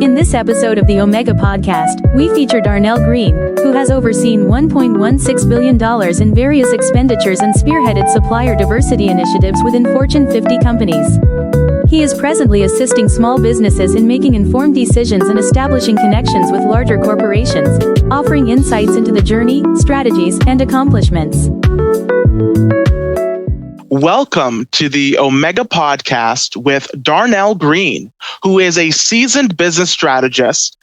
In this episode of the Omega Podcast, we feature Darnell Greene, who has overseen $1.16 billion in various expenditures and spearheaded supplier diversity initiatives within Fortune 50 companies. He is presently assisting small businesses in making informed decisions and establishing connections with larger corporations, offering insights into the journey, strategies, and accomplishments. Welcome to the Omega Podcast with Darnell Greene, who is a seasoned business strategist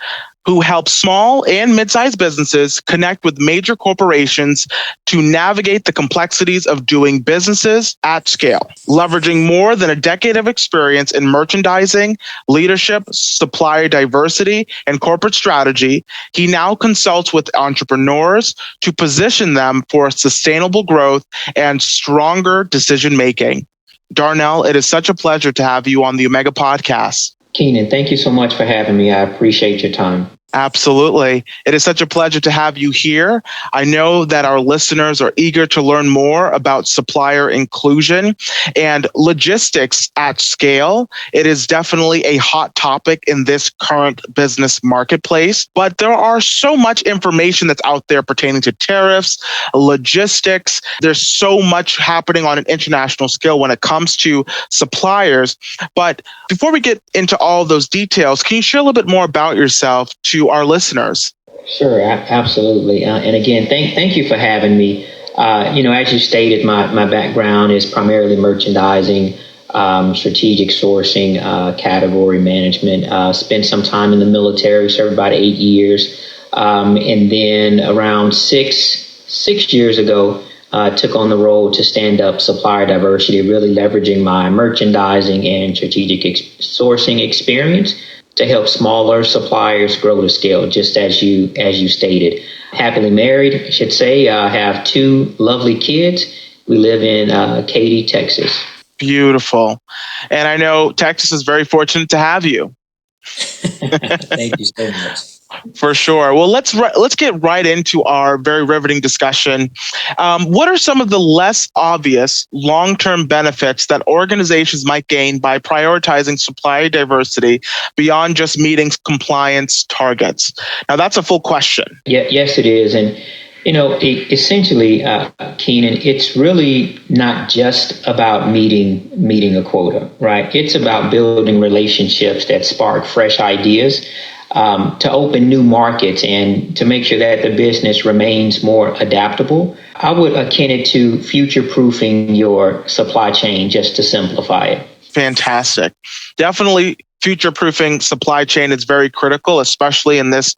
who helps small and mid-sized businesses connect with major corporations to navigate the complexities of doing businesses at scale. Leveraging more than a decade of experience in merchandising, leadership, supplier diversity, and corporate strategy, he now consults with entrepreneurs to position them for sustainable growth and stronger decision-making. Darnell, it is such a pleasure to have you on the Omega Podcast. Keenan, thank you so much for having me. I appreciate your time. Absolutely. It is such a pleasure to have you here. I know that our listeners are eager to learn more about supplier inclusion and logistics at scale. It is definitely a hot topic in this current business marketplace, but there are so much information that's out there pertaining to tariffs, logistics. There's so much happening on an international scale when it comes to suppliers. But before we get into all those details, can you share a little bit more about yourself to our listeners? Sure, absolutely. And again, thank you for having me. As you stated, my background is primarily merchandising, strategic sourcing, category management. Spent some time in the military, served about 8 years. And then around six years ago, took on the role to stand up supplier diversity, really leveraging my merchandising and strategic sourcing experience to help smaller suppliers grow to scale, just as you stated. Happily married, I should say. I have 2 lovely kids. We live in Katy, Texas. Beautiful. And I know Texas is very fortunate to have you. Thank you so much. For sure. Well, let's get right into our very riveting discussion. What are some of the less obvious long-term benefits that organizations might gain by prioritizing supplier diversity beyond just meeting compliance targets? Now, that's a full question. Yeah, yes, it is. And, essentially, Keenan, it's really not just about meeting a quota, right? It's about building relationships that spark fresh ideas, to open new markets and to make sure that the business remains more adaptable. I would akin it to future-proofing your supply chain, just to simplify it. Fantastic. Definitely future-proofing supply chain is very critical, especially in this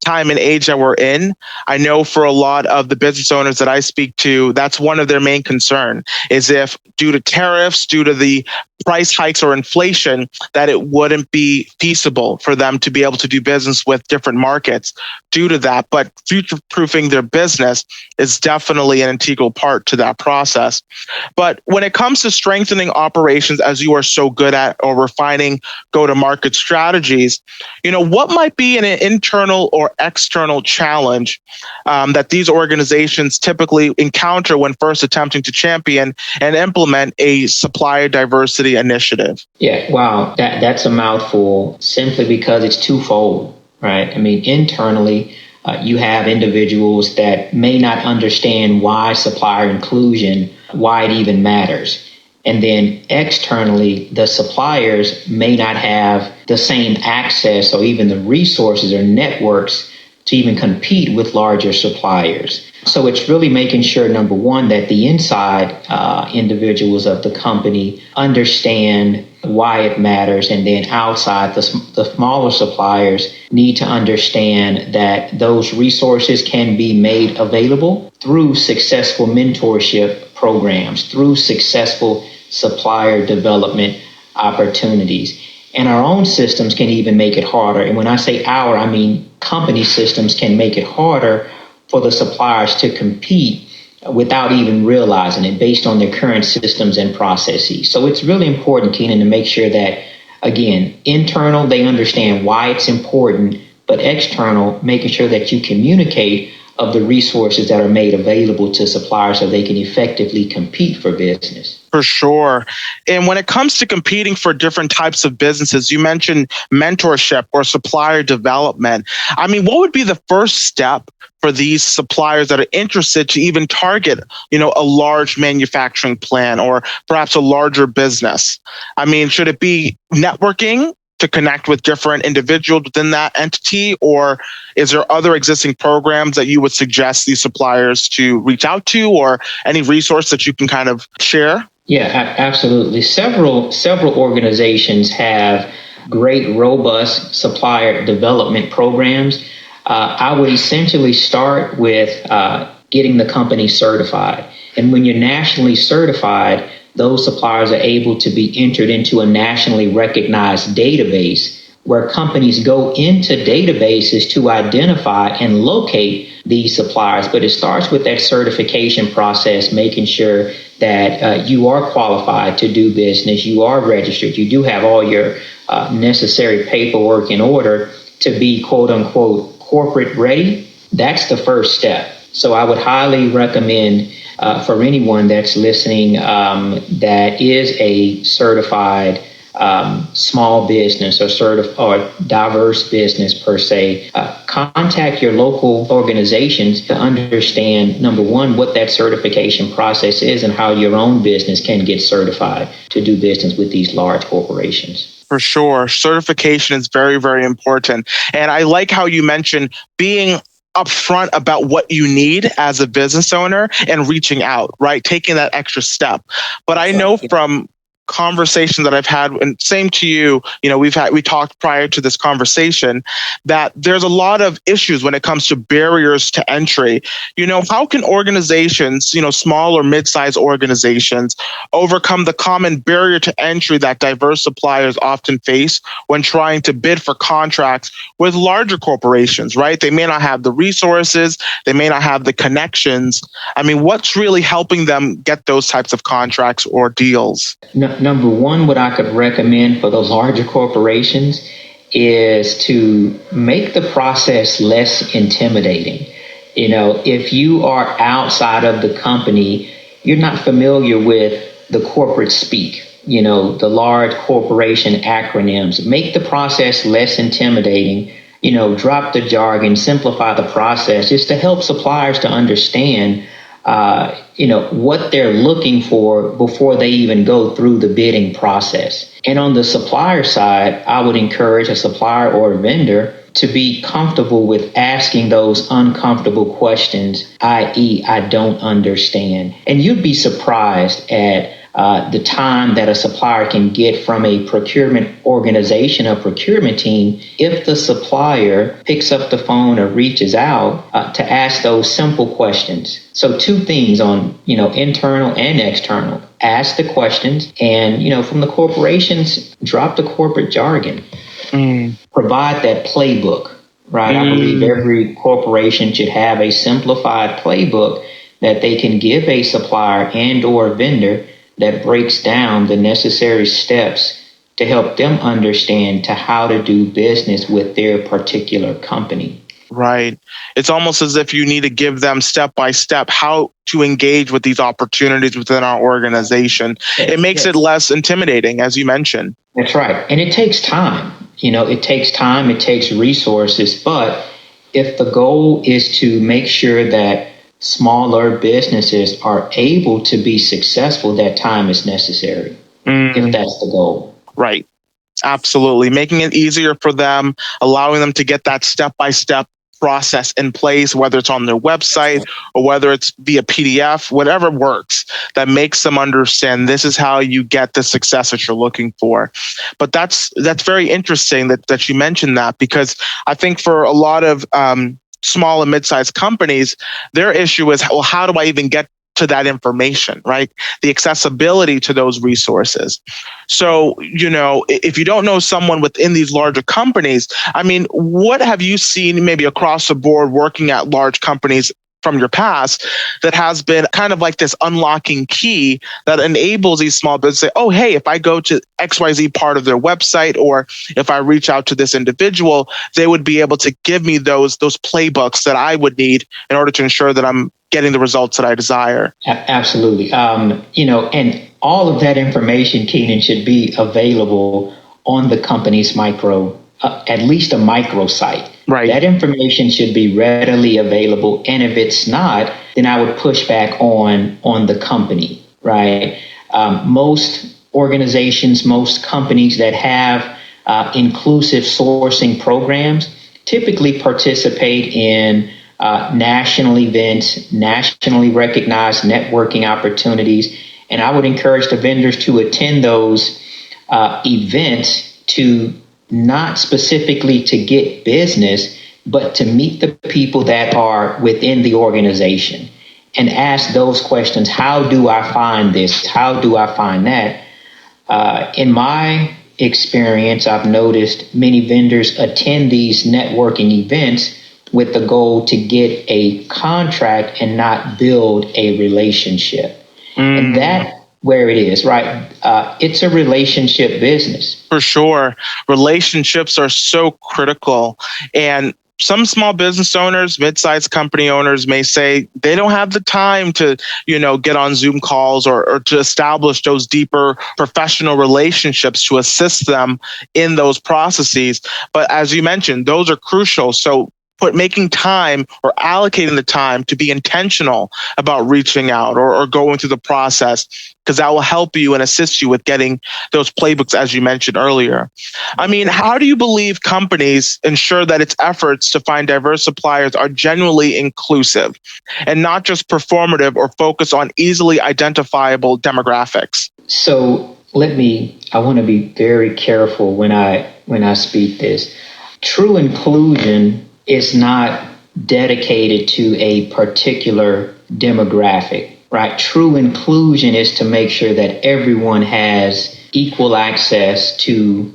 time and age that we're in. I know for a lot of the business owners that I speak to, that's one of their main concern is if due to tariffs, due to the price hikes or inflation, that it wouldn't be feasible for them to be able to do business with different markets due to that. But future-proofing their business is definitely an integral part to that process. But when it comes to strengthening operations, as you are so good at, or refining go-to-market strategies, what might be an internal or external challenge that these organizations typically encounter when first attempting to champion and implement a supplier diversity initiative? Yeah, wow, that's a mouthful simply because it's twofold, right? I mean, internally, you have individuals that may not understand why supplier inclusion, why it even matters. And then externally, the suppliers may not have the same access or even the resources or networks to even compete with larger suppliers. So it's really making sure, number one, that the inside individuals of the company understand why it matters. And then outside, the smaller suppliers need to understand that those resources can be made available through successful mentorship programs, through successful supplier development opportunities. And our own systems can even make it harder. And when I say our, I mean company systems can make it harder for the suppliers to compete without even realizing it based on their current systems and processes. So it's really important, Keenan, to make sure that, again, internal, they understand why it's important, but external, making sure that you communicate of the resources that are made available to suppliers so they can effectively compete for business. For sure. And when it comes to competing for different types of businesses, you mentioned mentorship or supplier development. I mean, what would be the first step for these suppliers that are interested to even target, a large manufacturing plant or perhaps a larger business? I mean, should it be networking to connect with different individuals within that entity, or is there other existing programs that you would suggest these suppliers to reach out to, or any resource that you can kind of share? Yeah, absolutely. Several organizations have great, robust supplier development programs. I would essentially start with getting the company certified. And when you're nationally certified, those suppliers are able to be entered into a nationally recognized database where companies go into databases to identify and locate these suppliers. But it starts with that certification process, making sure that you are qualified to do business, you are registered, you do have all your necessary paperwork in order to be quote unquote corporate ready. That's the first step. So I would highly recommend for anyone that's listening that is a certified small business or diverse business per se, contact your local organizations to understand, number one, what that certification process is and how your own business can get certified to do business with these large corporations. For sure. Certification is very, very important. And I like how you mentioned being upfront about what you need as a business owner and reaching out, right? Taking that extra step. But I know from conversations that I've had, and same to you, we talked prior to this conversation that there's a lot of issues when it comes to barriers to entry. How can organizations, small or mid-sized organizations, overcome the common barrier to entry that diverse suppliers often face when trying to bid for contracts with larger corporations, right? They may not have the resources, they may not have the connections. I mean, what's really helping them get those types of contracts or deals? Number one, what I could recommend for those larger corporations is to make the process less intimidating. If you are outside of the company, you're not familiar with the corporate speak, the large corporation acronyms. Make the process less intimidating, drop the jargon, simplify the process just to help suppliers to understand what they're looking for before they even go through the bidding process. And on the supplier side, I would encourage a supplier or a vendor to be comfortable with asking those uncomfortable questions, i.e., I don't understand. And you'd be surprised at the time that a supplier can get from a procurement organization, a procurement team, if the supplier picks up the phone or reaches out to ask those simple questions. So two things on, internal and external. Ask the questions and, from the corporations, drop the corporate jargon. Provide that playbook, right? I believe every corporation should have a simplified playbook that they can give a supplier and or vendor that breaks down the necessary steps to help them understand to how to do business with their particular company. Right. It's almost as if you need to give them step by step how to engage with these opportunities within our organization. It makes it less intimidating, as you mentioned. That's right. And it takes time. It takes time, it takes resources. But if the goal is to make sure that smaller businesses are able to be successful, that time is necessary, if that's the goal. Right. Absolutely. Making it easier for them, allowing them to get that step-by-step process in place, whether it's on their website or whether it's via PDF, whatever works, that makes them understand this is how you get the success that you're looking for. But that's very interesting that you mentioned that, because I think for a lot of small and mid-sized companies, their issue is, well, how do I even get to that information, right? The accessibility to those resources. So, if you don't know someone within these larger companies, I mean, what have you seen maybe across the board working at large companies from your past that has been kind of like this unlocking key that enables these small businesses to say, oh, hey, if I go to XYZ part of their website, or if I reach out to this individual, they would be able to give me those playbooks that I would need in order to ensure that I'm getting the results that I desire. Absolutely. And all of that information, Keenan, should be available on the company's at least a micro site. Right. That information should be readily available. And if it's not, then I would push back on the company, right? Most organizations, most companies that have inclusive sourcing programs typically participate in national events, nationally recognized networking opportunities. And I would encourage the vendors to attend those events to not specifically to get business, but to meet the people that are within the organization and ask those questions. How do I find this? How do I find that? In my experience, I've noticed many vendors attend these networking events with the goal to get a contract and not build a relationship. And that where it is, right? It's a relationship business. For sure. Relationships are so critical. And some small business owners, mid-sized company owners may say they don't have the time to, get on Zoom calls or to establish those deeper professional relationships to assist them in those processes. But as you mentioned, those are crucial. So making time or allocating the time to be intentional about reaching out or going through the process, because that will help you and assist you with getting those playbooks, as you mentioned earlier. I mean, how do you believe companies ensure that its efforts to find diverse suppliers are genuinely inclusive and not just performative or focus on easily identifiable demographics? So I want to be very careful when I speak this. True inclusion is not dedicated to a particular demographic, right? True inclusion is to make sure that everyone has equal access to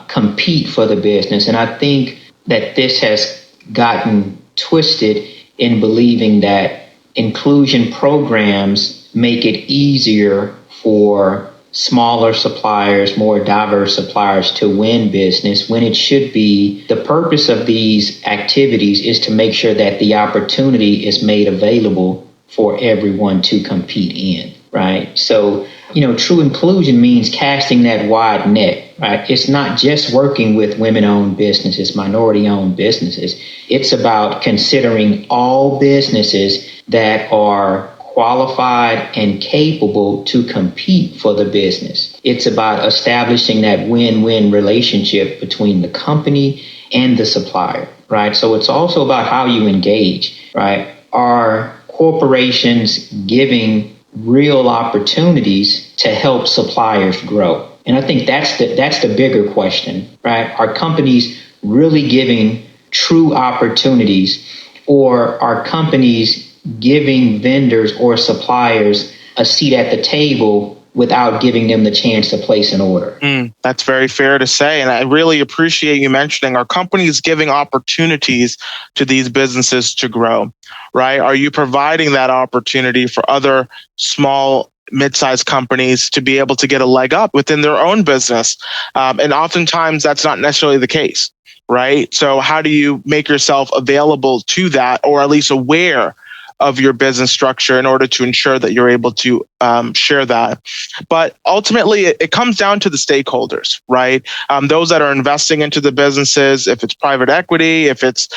compete for the business. And I think that this has gotten twisted in believing that inclusion programs make it easier for smaller suppliers, more diverse suppliers to win business, when it should be the purpose of these activities is to make sure that the opportunity is made available for everyone to compete in, right? So, true inclusion means casting that wide net, right? It's not just working with women-owned businesses, minority-owned businesses. It's about considering all businesses that are qualified and capable to compete for the business. It's about establishing that win-win relationship between the company and the supplier, right? So it's also about how you engage, right? Are corporations giving real opportunities to help suppliers grow? And I think that's the bigger question, right? Are companies really giving true opportunities, or are companies giving vendors or suppliers a seat at the table without giving them the chance to place an order? That's very fair to say. And I really appreciate you mentioning, are companies giving opportunities to these businesses to grow, right? Are you providing that opportunity for other small, mid-sized companies to be able to get a leg up within their own business? And oftentimes that's not necessarily the case, right? So how do you make yourself available to that, or at least aware of your business structure in order to ensure that you're able to share that? But ultimately, it comes down to the stakeholders, right? Those that are investing into the businesses, if it's private equity, if it's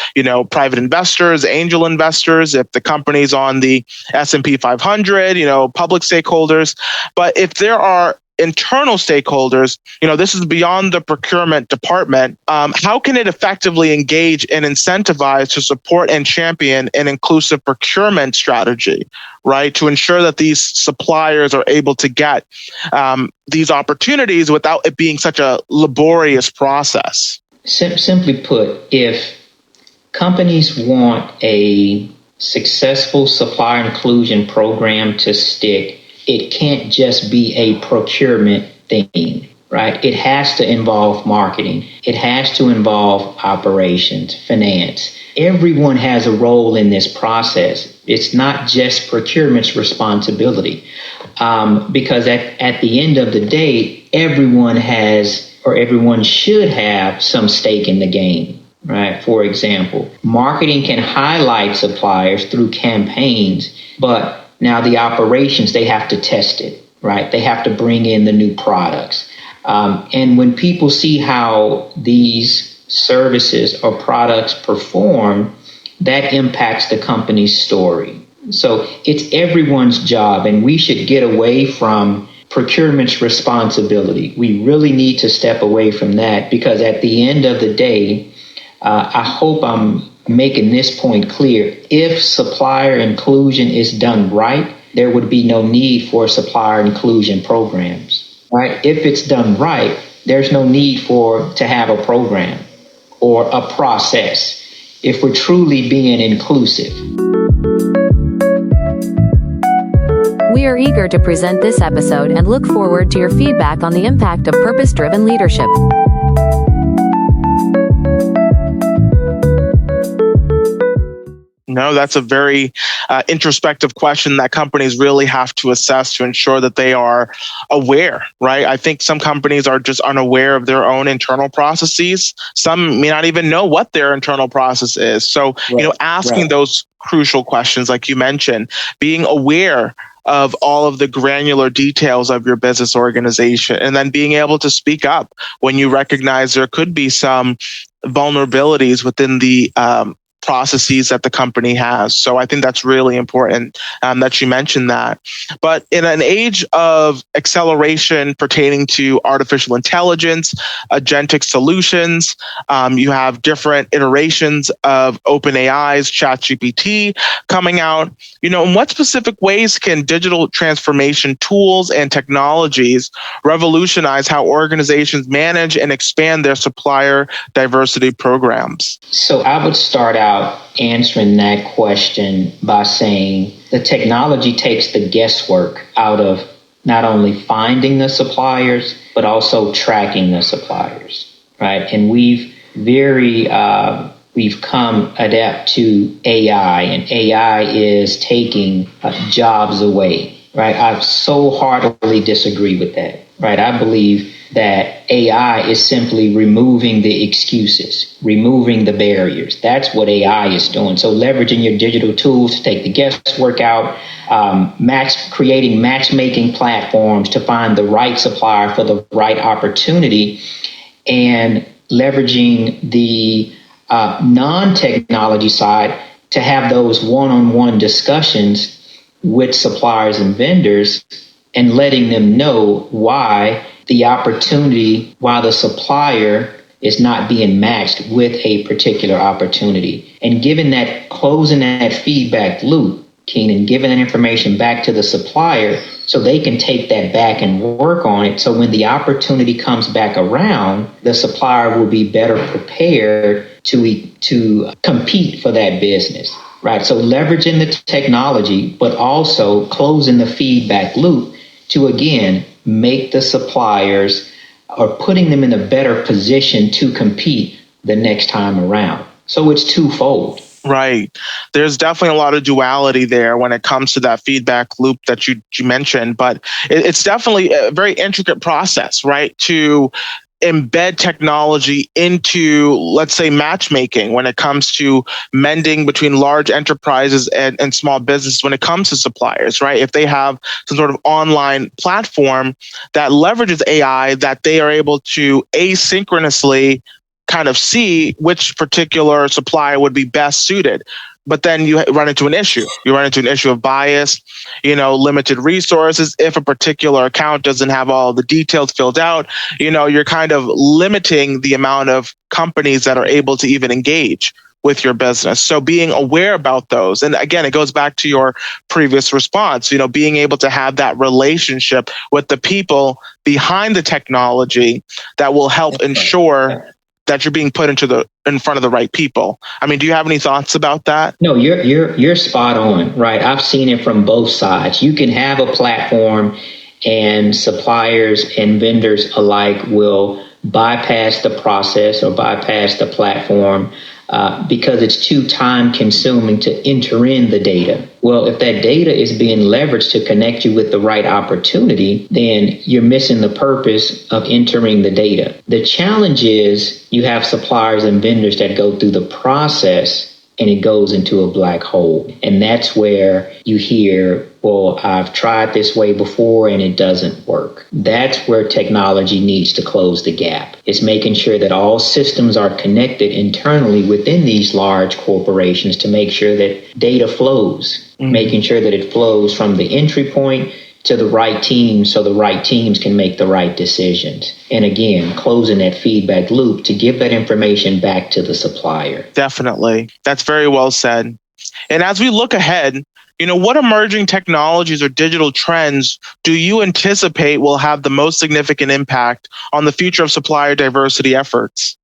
private investors, angel investors, if the company's on the S&P 500, public stakeholders. But if there are internal stakeholders, this is beyond the procurement department. How can it effectively engage and incentivize to support and champion an inclusive procurement strategy, right? To ensure that these suppliers are able to get these opportunities without it being such a laborious process? Simply put, if companies want a successful supplier inclusion program to stick, it can't just be a procurement thing, right? It has to involve marketing. It has to involve operations, finance. Everyone has a role in this process. It's not just procurement's responsibility, because at the end of the day, everyone has, or everyone should have, some stake in the game. Right. For example, marketing can highlight suppliers through campaigns, but now the operations, they have to test it, right? They have to bring in the new products. And when people see how these services or products perform, that impacts the company's story. So it's everyone's job, and we should get away from procurement's responsibility. We really need to step away from that, because at the end of the day, I hope I'm making this point clear. If supplier inclusion is done right, there would be no need for supplier inclusion programs, right? If it's done right, there's no need to have a program or a process if we're truly being inclusive. We are eager to present this episode and look forward to your feedback on the impact of purpose-driven leadership. No, that's a very introspective question that companies really have to assess to ensure that they are aware, right? I think some companies are just unaware of their own internal processes. Some may not even know what their internal process is. So, asking those crucial questions, like you mentioned, being aware of all of the granular details of your business organization, and then being able to speak up when you recognize there could be some vulnerabilities within the processes that the company has. So I think that's really important that you mentioned that. But in an age of acceleration pertaining to artificial intelligence, agentic solutions, you have different iterations of OpenAI's ChatGPT coming out. In what specific ways can digital transformation tools and technologies revolutionize how organizations manage and expand their supplier diversity programs? So I would start out answering that question by saying the technology takes the guesswork out of not only finding the suppliers, but also tracking the suppliers, right? And we've come adept to AI, and AI is taking jobs away, right? I so heartily disagree with that, right? I believe that AI is simply removing the excuses, removing the barriers. That's what AI is doing. So leveraging your digital tools to take the guesswork out, creating matchmaking platforms to find the right supplier for the right opportunity, and leveraging the non-technology side to have those one-on-one discussions with suppliers and vendors, and letting them know why the supplier is not being matched with a particular opportunity. And closing that feedback loop, Keenan, giving that information back to the supplier so they can take that back and work on it. So when the opportunity comes back around, the supplier will be better prepared to compete for that business, right? So leveraging the technology, but also closing the feedback loop to, again, make the suppliers, or putting them in a better position to compete the next time around. So it's twofold. Right. There's definitely a lot of duality there when it comes to that feedback loop that you mentioned, but it's definitely a very intricate process, right? To embed technology into, let's say, matchmaking when it comes to mending between large enterprises and small businesses when it comes to suppliers, right? If they have some sort of online platform that leverages AI, that they are able to asynchronously kind of see which particular supplier would be best suited. But then you run into an issue. You run into an issue of bias, limited resources. If a particular account doesn't have all the details filled out, you're kind of limiting the amount of companies that are able to even engage with your business. So being aware about those. And again, it goes back to your previous response, being able to have that relationship with the people behind the technology that will help ensure that you're being put in front of the right people. I mean, do you have any thoughts about that? No, you're spot on, right? I've seen it from both sides. You can have a platform and suppliers and vendors alike will bypass the process or bypass the platform because it's too time consuming to enter in the data. Well, if that data is being leveraged to connect you with the right opportunity, then you're missing the purpose of entering the data. The challenge is you have suppliers and vendors that go through the process and it goes into a black hole. And that's where you hear, well, I've tried this way before and it doesn't work. That's where technology needs to close the gap. It's making sure that all systems are connected internally within these large corporations to make sure that data flows, making sure that it flows from the entry point to the right team so the right teams can make the right decisions. And again, closing that feedback loop to give that information back to the supplier. Definitely. That's very well said. And as we look ahead, what emerging technologies or digital trends do you anticipate will have the most significant impact on the future of supplier diversity efforts?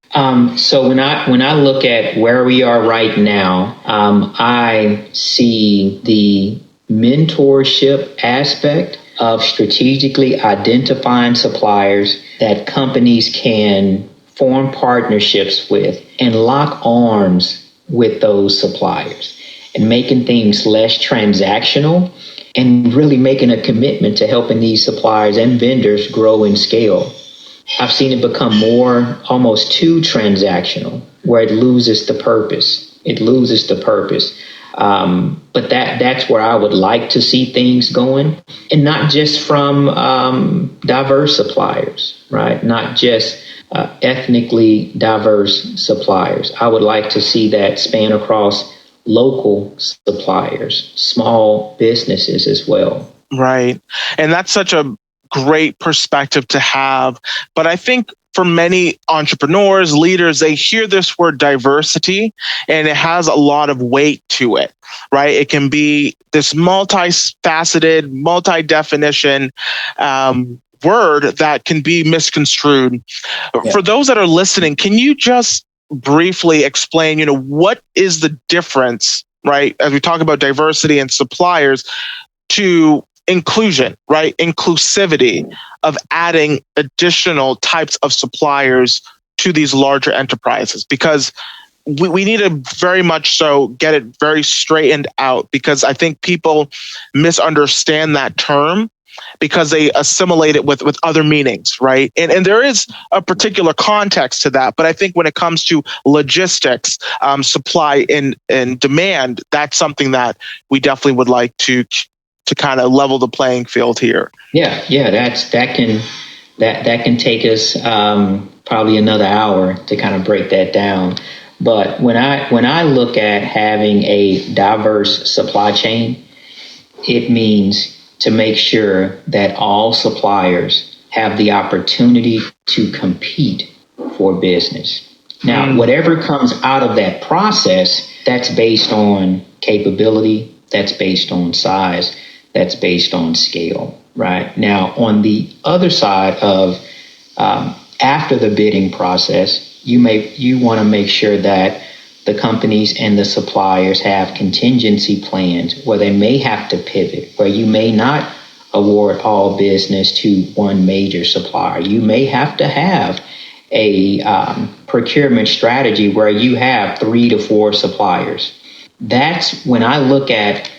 So when I look at where we are right now, I see the mentorship aspect of strategically identifying suppliers that companies can form partnerships with and lock arms with those suppliers and making things less transactional and really making a commitment to helping these suppliers and vendors grow and scale. I've seen it become more almost too transactional where it loses the purpose. But that's where I would like to see things going, and not just from diverse suppliers, right? Not just ethnically diverse suppliers. I would like to see that span across local suppliers, small businesses as well. Right. And that's such a great perspective to have. But I think for many entrepreneurs, leaders, they hear this word diversity and it has a lot of weight to it, right? It can be this multifaceted, multi-definition word that can be misconstrued. Yeah. For those that are listening, can you just briefly explain, what is the difference, right? As we talk about diversity and suppliers to inclusion, right? Inclusivity of adding additional types of suppliers to these larger enterprises, because we need to very much so get it very straightened out, because I think people misunderstand that term because they assimilate it with other meanings, right? And there is a particular context to that. But I think when it comes to logistics, supply and demand, that's something that we definitely would like to kind of level the playing field here. Yeah, that can take us probably another hour to kind of break that down. But when I look at having a diverse supply chain, it means to make sure that all suppliers have the opportunity to compete for business. Now, whatever comes out of that process, that's based on capability, that's based on size, that's based on scale, right? Now, on the other side of after the bidding process, you want to make sure that the companies and the suppliers have contingency plans where they may have to pivot, where you may not award all business to one major supplier. You may have to have a procurement strategy where you have 3 to 4 suppliers. That's when I look at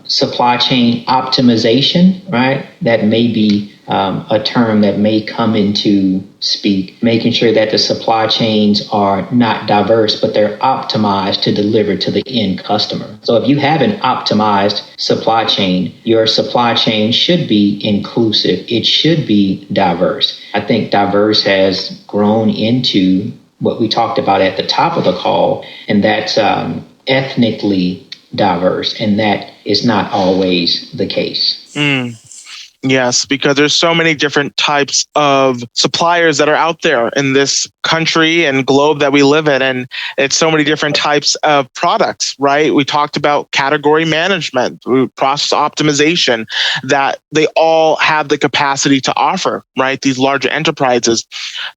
supply chain optimization, right? That may be a term that may come into speak, making sure that the supply chains are not diverse, but they're optimized to deliver to the end customer. So if you have an optimized supply chain, your supply chain should be inclusive. It should be diverse. I think diverse has grown into what we talked about at the top of the call, and that's ethnically diverse, and that is not always the case. Yes, because there's so many different types of suppliers that are out there in this country and globe that we live in, and it's so many different types of products, right? We talked about category management, process optimization, that they all have the capacity to offer, right? These larger enterprises.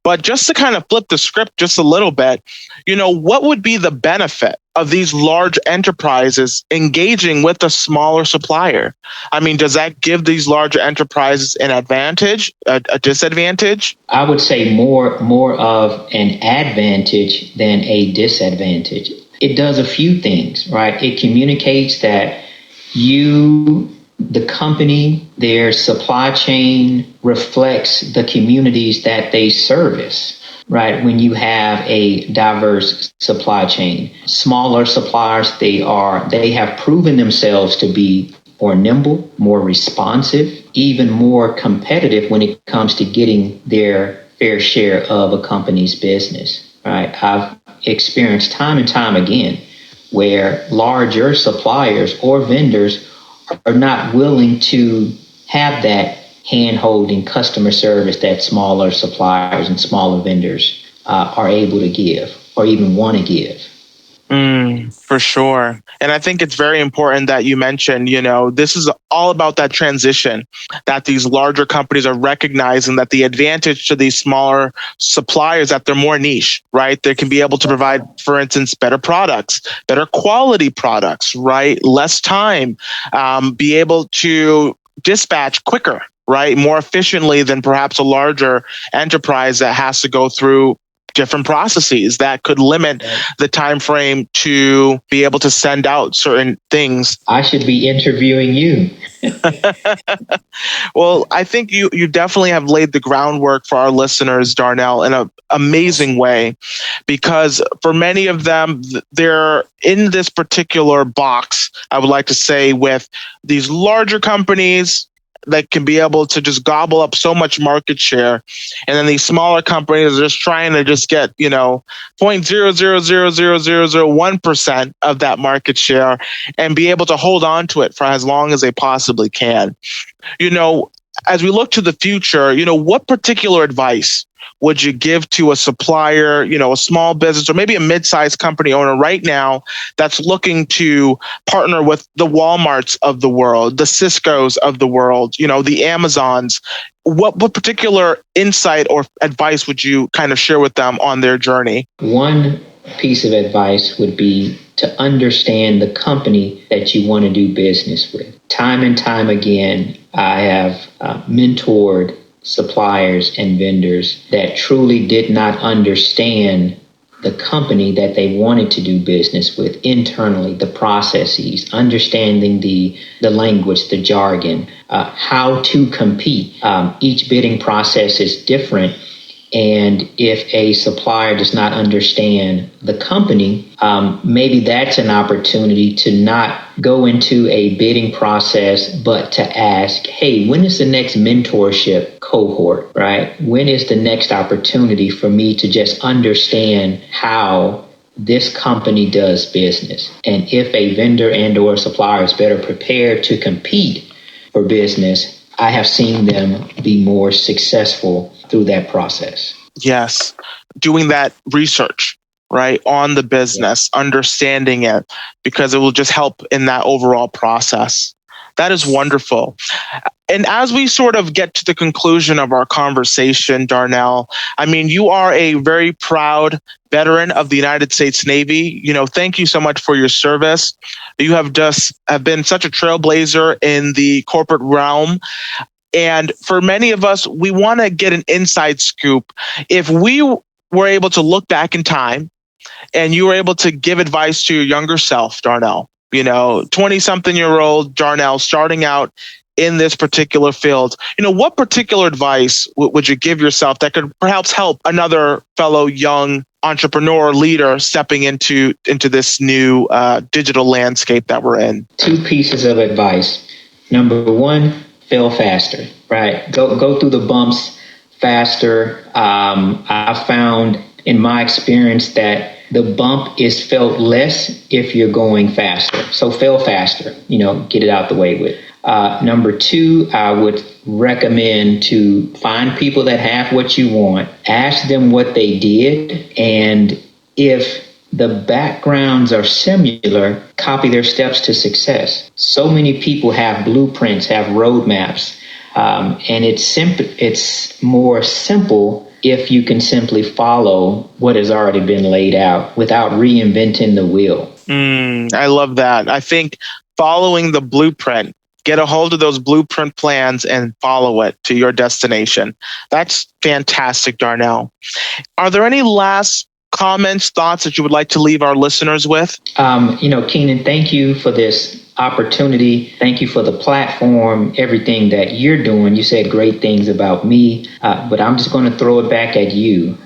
But just to kind of flip the script just a little bit, what would be the benefit of these large enterprises engaging with a smaller supplier? I mean, does that give these larger enterprises an advantage, a disadvantage? I would say more of an advantage than a disadvantage. It does a few things, right? It communicates that the company, their supply chain reflects the communities that they service. Right, when you have a diverse supply chain, smaller suppliers, they have proven themselves to be more nimble, more responsive, even more competitive when it comes to getting their fair share of a company's business. Right, I've experienced time and time again where larger suppliers or vendors are not willing to have that hand-holding customer service that smaller suppliers and smaller vendors are able to give or even want to give. For sure. And I think it's very important that you mentioned, this is all about that transition, that these larger companies are recognizing that the advantage to these smaller suppliers, that they're more niche, right? They can be able to provide, for instance, better products, better quality products, right? Less time, be able to dispatch quicker, right? More efficiently than perhaps a larger enterprise that has to go through different processes that could limit the time frame to be able to send out certain things. I should be interviewing you. Well, I think you definitely have laid the groundwork for our listeners, Darnell, in an amazing way, because for many of them, they're in this particular box, I would like to say, with these larger companies that can be able to just gobble up so much market share. And then these smaller companies are just trying to just get, 0.0000001% of that market share and be able to hold on to it for as long as they possibly can. As we look to the future, what particular advice would you give to a supplier, a small business or maybe a mid-sized company owner right now that's looking to partner with the Walmarts of the world, the Ciscos of the world, the Amazons? What particular insight or advice would you kind of share with them on their journey? One piece of advice would be to understand the company that you want to do business with. Time and time again, I have mentored suppliers and vendors that truly did not understand the company that they wanted to do business with internally, the processes, understanding the language, the jargon, how to compete. Each bidding process is different. And if a supplier does not understand the company, maybe that's an opportunity to not go into a bidding process, but to ask, hey, when is the next mentorship cohort, right? When is the next opportunity for me to just understand how this company does business? And if a vendor and or supplier is better prepared to compete for business, I have seen them be more successful through that process. Yes. Doing that research, right, on the business, understanding it, because it will just help in that overall process. That is wonderful. And as we sort of get to the conclusion of our conversation, Darnell, I mean, you are a very proud veteran of the United States Navy. Thank you so much for your service. You have been such a trailblazer in the corporate realm. And for many of us, we want to get an inside scoop. If we were able to look back in time and you were able to give advice to your younger self, Darnell, 20-something-year-old Darnell starting out in this particular field, what particular advice would you give yourself that could perhaps help another fellow young entrepreneur or leader stepping into this new digital landscape that we're in? Two pieces of advice. Number one, fail faster, right? Go through the bumps faster. I found in my experience that the bump is felt less if you're going faster. So fail faster, get it out the way with. Number two, I would recommend to find people that have what you want, ask them what they did, and if the backgrounds are similar, copy their steps to success. So many people have blueprints, have roadmaps, and it's more simple if you can simply follow what has already been laid out without reinventing the wheel. I love that. I think following the blueprint, get a hold of those blueprint plans and follow it to your destination. That's fantastic, Darnell. Are there any last comments, thoughts that you would like to leave our listeners with? Keenan, thank you for this opportunity. Thank you for the platform, everything that you're doing. You said great things about me, but I'm just going to throw it back at you.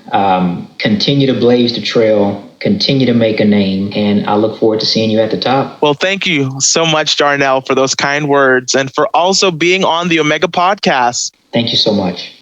Continue to blaze the trail, continue to make a name, and I look forward to seeing you at the top. Well, thank you so much, Darnell, for those kind words and for also being on the Omega Podcast. Thank you so much.